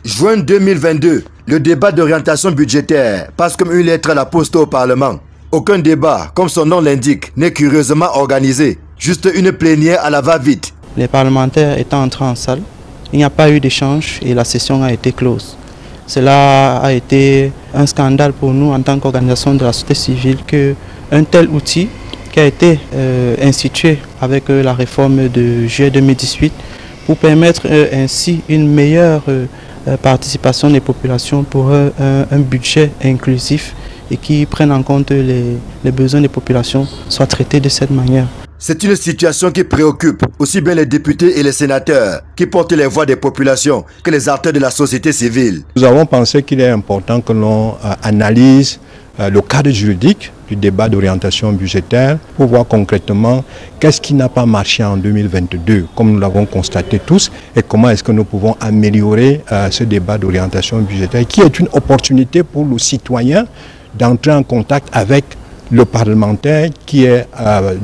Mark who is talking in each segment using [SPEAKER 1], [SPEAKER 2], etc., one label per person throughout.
[SPEAKER 1] Juin 2022, le débat d'orientation budgétaire passe comme une lettre à la poste au Parlement. Aucun débat, comme son nom l'indique, n'est curieusement organisé. Juste une plénière à la va-vite.
[SPEAKER 2] Les parlementaires étant entrés en salle, il n'y a pas eu d'échange et la session a été close. Cela a été un scandale pour nous en tant qu'organisation de la société civile qu'un tel outil qui a été institué avec la réforme de juillet 2018 pour permettre ainsi une meilleure participation des populations pour un budget inclusif et qui prenne en compte les besoins des populations soit traité de cette manière.
[SPEAKER 1] C'est une situation qui préoccupe aussi bien les députés et les sénateurs qui portent les voix des populations que les acteurs de la société civile.
[SPEAKER 3] Nous avons pensé qu'il est important que l'on analyse le cadre juridique du débat d'orientation budgétaire pour voir concrètement qu'est-ce qui n'a pas marché en 2022, comme nous l'avons constaté tous, et comment est-ce que nous pouvons améliorer ce débat d'orientation budgétaire qui est une opportunité pour le citoyen d'entrer en contact avec le parlementaire qui est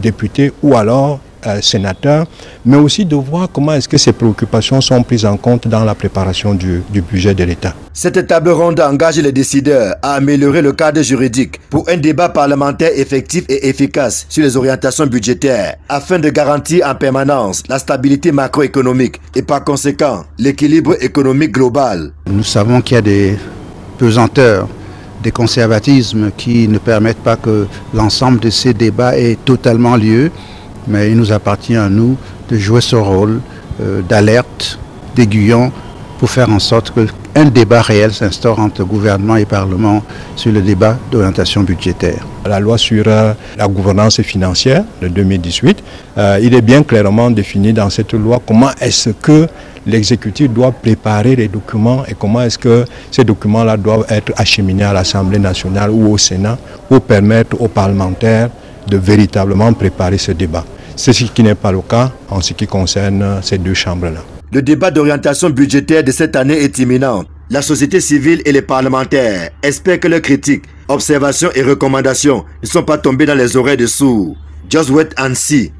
[SPEAKER 3] député ou alors sénateur, mais aussi de voir comment est-ce que ces préoccupations sont prises en compte dans la préparation du budget de l'État.
[SPEAKER 1] Cette table ronde engage les décideurs à améliorer le cadre juridique pour un débat parlementaire effectif et efficace sur les orientations budgétaires afin de garantir en permanence la stabilité macroéconomique et par conséquent l'équilibre économique global.
[SPEAKER 4] Nous savons qu'il y a des pesanteurs, des conservatismes qui ne permettent pas que l'ensemble de ces débats ait totalement lieu, mais il nous appartient à nous de jouer ce rôle d'alerte, d'aiguillon, pour faire en sorte qu'un débat réel s'instaure entre gouvernement et parlement sur le débat d'orientation budgétaire.
[SPEAKER 3] La loi sur la gouvernance financière de 2018, il est bien clairement défini dans cette loi comment est-ce que l'exécutif doit préparer les documents et comment est-ce que ces documents-là doivent être acheminés à l'Assemblée nationale ou au Sénat pour permettre aux parlementaires de véritablement préparer ce débat. C'est ce qui n'est pas le cas en ce qui concerne ces deux chambres-là.
[SPEAKER 1] Le débat d'orientation budgétaire de cette année est imminent. La société civile et les parlementaires espèrent que leurs critiques, observations et recommandations ne sont pas tombées dans les oreilles de sourds. Just wait and see.